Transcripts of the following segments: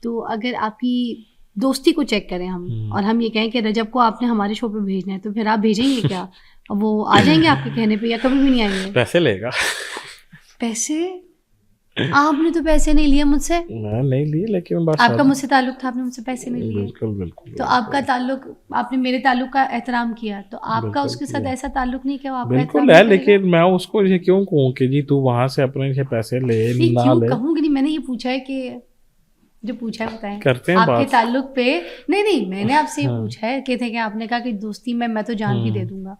तो अगर आपकी दोस्ती को चेक करें हम और हम ये कहें कि रजब को आपने हमारे शो पे भेजना है, तो फिर आप भेजेंगे क्या? वो आ जाएंगे आपके कहने पे या कभी भी नहीं आएंगे? पैसे लेगा। पैसे? आपने तो पैसे नहीं लिए मुझसे। मैं नहीं लिए, लेकिन बात आपका मुझसे ताल्लुक था, आपने मुझसे पैसे नहीं लिए। बिल्कुल बिल्कुल। तो आपका ताल्लुक, आपने मेरे ताल्लुक का एहतराम किया, तो आपका उसके साथ ऐसा ताल्लुक नहीं क्या? बिल्कुल है, लेकिन मैं उसको ये क्यों कहूँ कि जी तू वहां से अपने से पैसे ले ना ले? कहूँगी नहीं, मैंने ये पूछा है कि जो पूछा है बताएं, करते हैं आपके बात। ताल्लुक पे नहीं मैंने आपसे ये पूछा है कि थे कि आपने कहा कि दोस्ती में मैं तो जान भी दे दूंगा।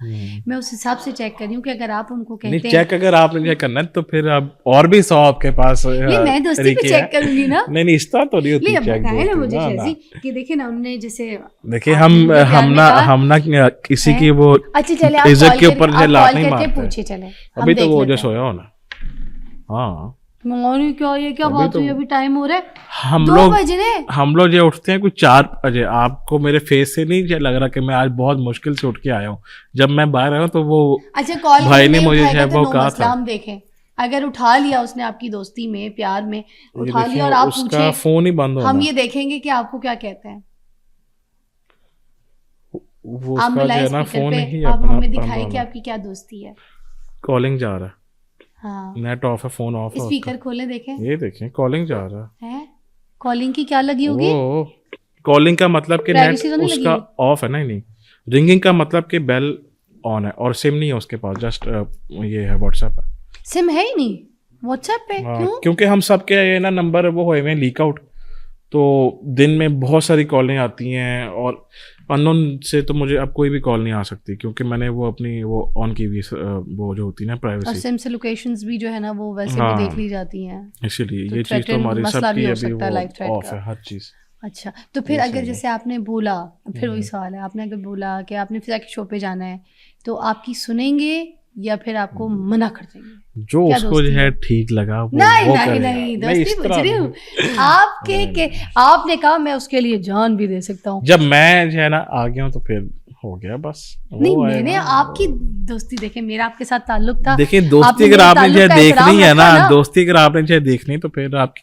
मैं उस हिसाब से चेक कर रही हूँ कि अगर आप उनको कहते हैं चेक, अगर आपने चेक करना है तो फिर अब और भी 100 आपके पास। नहीं, मैं दोस्ती पे चेक करूंगी ना। नहीं इस तरह तो नहीं होती चेक ना मुझे जैसी कि देखिए ना, उन्होंने जैसे देखिए हम ना किसी की वो अच्छा चले इज्जत के ऊपर लात नहीं मारते। पूछे चले अभी तो वो जो सोया हो ना। हाँ क्या ये क्या बात हुई? अभी टाइम हो रहा है, हम लोग जो उठते हैं कुछ 4 बजे। आपको मेरे फेस से नहीं लग रहा कि मैं आज बहुत मुश्किल से उठ के आया हूँ? जब मैं बाहर आया तो वो कॉल भाई ने मुझे वो कहा था। देखें अगर उठा लिया उसने आपकी दोस्ती में, प्यार में उठा लिया और आप उसका फोन ही बंद हो, हम ये देखेंगे कि आपको क्या कहते हैं। वो उसका जो है ना फोन ही आप हमें दिखाए कि आपकी क्या दोस्ती है। कॉलिंग जा रहा है। हाँ, नेट ऑफ है, फोन ऑफ है। स्पीकर खोले देखें, ये देखें कॉलिंग जा रहा है। कॉलिंग की क्या लगी होगी? कॉलिंग का मतलब कि नेट उसका ऑफ है ना। नहीं, रिंगिंग का मतलब कि बेल ऑन है और सिम नहीं है उसके पास, जस्ट ये है व्हाट्सएप है। सिम है ही नहीं व्हाट्सएप पे। क्यों? क्योंकि हम सबके ये ना नंबर वो हुए हैं लीक आउट, तो दिन में बहुत सारी कॉलें आती हैं और अननोन से तो मुझे अब कोई भी कॉल नहीं आ सकती, क्योंकि मैंने वो अपनी वो ऑन की हुई वो जो होती है ना प्राइवेसी। और सिम से लोकेशंस भी जो है ना वो वैसे भी देख ली जाती हैं, इसीलिए ये चीज़ तो हमारी सबकी अभी वो ऑफ है हर चीज़। अच्छा, तो फिर अगर जैसे आपने बोला, फिर वही सवाल है, आपने अगर बोला कि आपने फिर शो पे जाना है, तो आपकी सुनेंगे या फिर आपको मना कर देंगे? जो उसको जो है ठीक लगा वो नहीं दोस्ती पूछ रही हूँ आपके के आपने कहा मैं उसके लिए जान भी दे सकता हूँ। जब मैं जो है ना आ गया हूँ तो फिर हो गया बस। नहीं, मैंने आपकी दोस्ती देखे, मेरा आपके साथ ताल्लुक था। देखिए दोस्ती अगर आपने जो देखनी है ना, दोस्ती अगर आपने जो देखनी तो फिर आप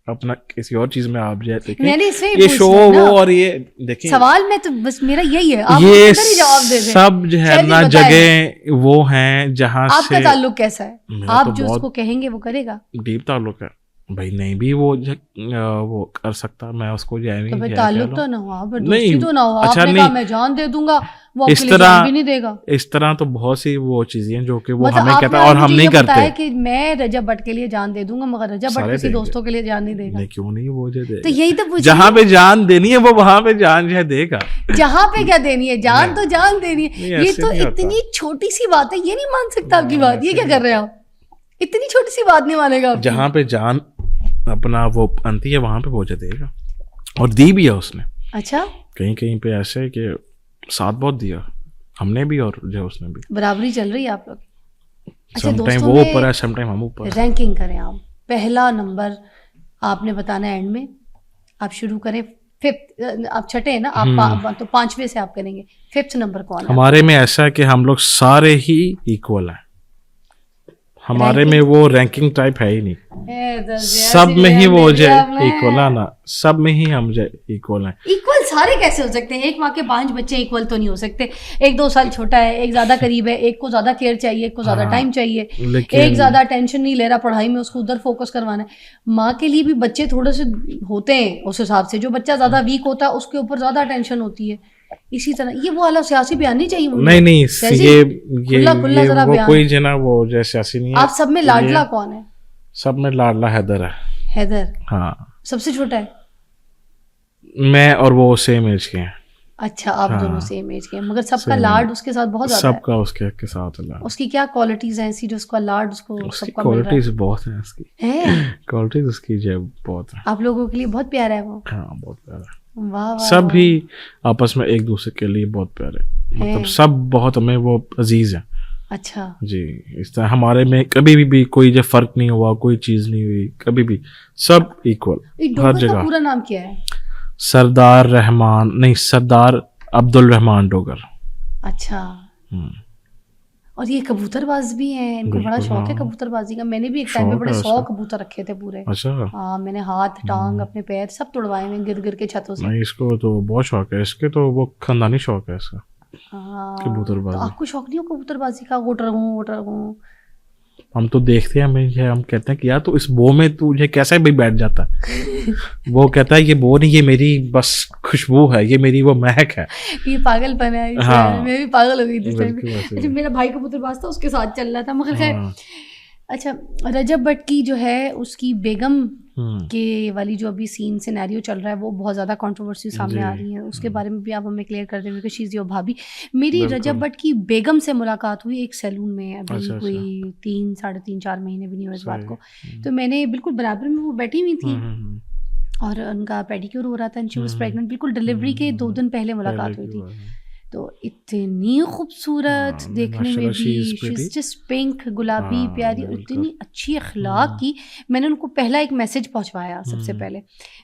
अपना किसी और चीज में आप जाए देखें। ये शो वो और ये देखिए सवाल में तो बस मेरा यही है, आप ये जवाब दे दें। सब जो है ना जगह वो हैं जहाँ से आपका ताल्लुक कैसा है? आप जो उसको कहेंगे वो करेगा? डीप ताल्लुक है भाई, नहीं भी वो कर सकता, मैं उसको जाए तो ताल्लुक तो ना हुआ, दोस्ती तो ना हुआ। अच्छा आपने कहा मैं जान दे दूंगा, वो इस तरह भी नहीं देगा। इस तरह तो बहुत सी वो चीजें जो कि वो हमें कहता है और हम नहीं करते कि मैं रजब भट्ट के लिए जान दे दूंगा, मगर रजब भट्ट किसी दोस्तों के लिए जान नहीं देगा। क्यों नहीं, वो दे तो यही तो जहाँ पे जान देनी है वो वहां पे जान जो देगा। जहाँ पे क्या देनी है, जान तो जान देनी है। ये तो इतनी छोटी सी बात है, ये नहीं मान सकता आपकी बात। ये क्या कर रहे हैं आप? इतनी छोटी सी बात नहीं मानेगा। जहाँ पे जान अपना वो अंती है वहां पे पहुंचा देगा, और दी भी है उसने। अच्छा, कहीं कहीं पे ऐसे कि साथ बहुत दिया हमने भी और जो उसने भी। बराबरी चल रही है आप लोग। अच्छा, समटाइम वो ऊपर है, समटाइम हम ऊपर। रैंकिंग करें आप, पहला नंबर आपने बताना है एंड में। आप शुरू करें 5th, आप छठे हैं ना आप, तो 5वें से आप करेंगे। 5th नंबर कौन है हमारे में? ऐसा है कि हम लोग सारे ही इक्वल हैं, हमारे में वो रैंकिंग टाइप है ही नहीं। सब में ही वो जो इक्वल है ना, सब में ही हम जो इक्वल हैं। इक्वल सारे कैसे हो सकते हैं? एक माँ के 5 बच्चे इक्वल तो नहीं हो सकते। एक 2 साल छोटा है, एक ज्यादा करीब है, एक को ज्यादा केयर चाहिए, एक को ज्यादा टाइम चाहिए, एक ज्यादा टेंशन नहीं ले रहा पढ़ाई में, उसको उधर फोकस करवाना है। माँ के लिए भी बच्चे थोड़े से होते हैं उस हिसाब से, जो बच्चा ज्यादा वीक होता है उसके ऊपर ज्यादा टेंशन होती है। इसी तरह ये वो वाला सियासी बयान नहीं चाहिए। नहीं ये वो कोई जना वो जैसे सियासी नहीं है। आप सब में लाडला कौन है? सब में लाडला हैदर है। हैदर? हाँ। सबसे छोटा है? मैं और वो सेम एज के हैं। अच्छा, आप दोनों सेम एज के हैं, मगर सबका लाड उसके साथ बहुत ज्यादा है। सबका उसके साथ लाड। उसकी क्या क्वालिटीज हैं ऐसी जो उसका लाड उसको सबका क्वालिटीज बहुत हैं उसकी। क्वालिटीज उसकी जो बहुत है। आप लोगों के लिए बहुत प्यारा है वो? हाँ, बहुत प्यारा है। वाह, सब ही आपस में एक दूसरे के लिए बहुत प्यारे, मतलब सब बहुत हमें वो अजीज है। अच्छा जी, इस तरह हमारे में कभी भी कोई जो फर्क नहीं हुआ, कोई चीज नहीं हुई कभी भी, सब इक्वल हर जगह। पूरा नाम क्या है? सरदार अब्दुल रहमान डोगर। अच्छा, और ये कबूतरबाज भी हैं, इनको बड़ा बिल्कुल, शौक है हाँ। कबूतरबाजी का। मैंने भी एक टाइम पे शौक बड़े है 100 उसका। कबूतर रखे थे पूरे। अच्छा, हाँ, मैंने हाथ टांग अपने पैर सब तुड़वाए हुए गिर गिर के छतों से। नहीं इसको तो बहुत शौक है, इसके तो वो खानदानी शौक है इसका, हाँ, तो कबूतरबाजी। आपको शौक नहीं हो कबूतरबाजी का? उड़ रहूं। हम तो देखते हैं, हम कहते हैं कि यार तो इस बो में तू ये कैसे भी बैठ जाता है। वो कहता है ये बो नहीं, ये मेरी बस खुशबू है, ये मेरी वो महक है। ये पागलपन है इसमें। हाँ। मैं भी पागल हो गई थी इस टाइम पे। बिल्कुल वैसे ही। अच्छा, मेरा भाई कबूतरबाज था, उसके साथ चल रहा था मगर खैर। हाँ। अच्छा, रजब भट्ट की जो है उसकी बेगम हम्म, के वाली जो अभी सीन सिनेरियो चल रहा है वो बहुत ज़्यादा कंट्रोवर्सी सामने आ जी। रही है, उसके बारे में भी आप हमें क्लियर कर देंगे कि शी इज़ योर भाभी। मेरी बिल्कुल। रजब भट्ट की बेगम से मुलाकात हुई एक सैलून में, अभी अच्छा, कोई 3 साढ़े 3 4 महीने भी नहीं हुए इस बात को। सही। तो मैंने बिल्कुल बराबर में वो बैठी हुई थी हम्म, और उनका पेडिक्योर हो रहा था and she was hmm, pregnant. बिल्कुल डिलीवरी के 2 दिन पहले मुलाकात पहले हुई की थी। बात है। तो इतनी खूबसूरत हाँ, देखने में माशाल्लाह, भी, she is she pretty। Is just pink, गुलाबी हाँ, प्यारी, और बिल्कुल। इतनी अच्छी अखलाक की। मैंने उनको पहला एक मैसेज पहुंचवाया सबसे पहले।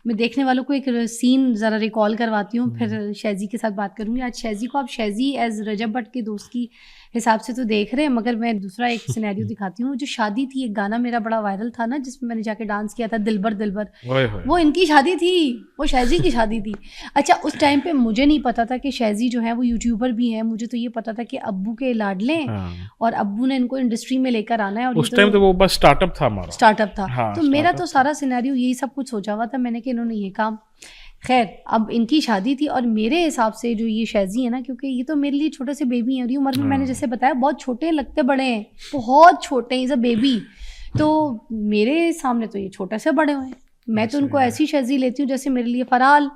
मैं देखने वालों को एक सीन ज़रा रिकॉल करवाती हूँ, फिर शैज़ी के साथ बात करूँगी। आज शैज़ी को आप शैज़ी एज रजब भट्ट के दोस्त की हिसाब से तो देख रहे हैं, मगर मैं दूसरा एक सिनेरियो दिखाती हूँ। जो शादी थी, एक गाना मेरा बड़ा वायरल था ना जिसमें मैंने जाके डांस किया था, दिलबर दिलबर, ओए होए। वो इनकी शादी थी, वो शैज़ी की शादी थी। अच्छा, उस टाइम पे मुझे नहीं पता था कि शैज़ी जो है वो यूट्यूबर भी हैं। मुझे तो ये पता था कि अब्बू के लाडले हाँ, और अब्बू ने इनको इंडस्ट्री में लेकर आना है। और उस टाइम तो वो बस स्टार्टअप था हमारा। स्टार्टअप था। हाँ, तो मेरा startup तो था। सारा सिनेरियो यही सब कुछ सोचा हुआ था मैंने कि इन्होंने ये काम। खैर, अब इनकी शादी थी और मेरे हिसाब से जो ये शैज़ी है ना, क्योंकि ये तो मेरे लिए छोटे से बेबी हैं और ये उम्र में मैंने जैसे बताया बहुत छोटे हैं, लगते बड़े हैं, बहुत छोटे हैं, इज़ अ बेबी। तो मेरे सामने तो ये छोटे से बड़े हुए हैं। मैं तो उनको ऐसी शैज़ी लेती हूँ जैसे मेरे लिए फराल।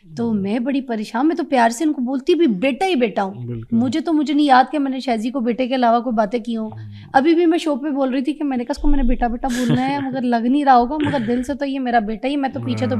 तो मैं बड़ी परेशान, मैं तो प्यार से उनको बोलती भी बेटा ही बेटा हूँ। बिल्कुल। मुझे नहीं याद कि मैंने शैज़ी को बेटे के अलावा कोई बातें की हों। अभी भी मैं शो पे बोल रही थी कि मैंने कहा इसको मैंने बेटा बेटा बोलना है, मगर लग नहीं रहा होगा, मगर दिल से तो ये मेरा बेटा ही, मैं तो पीछे तो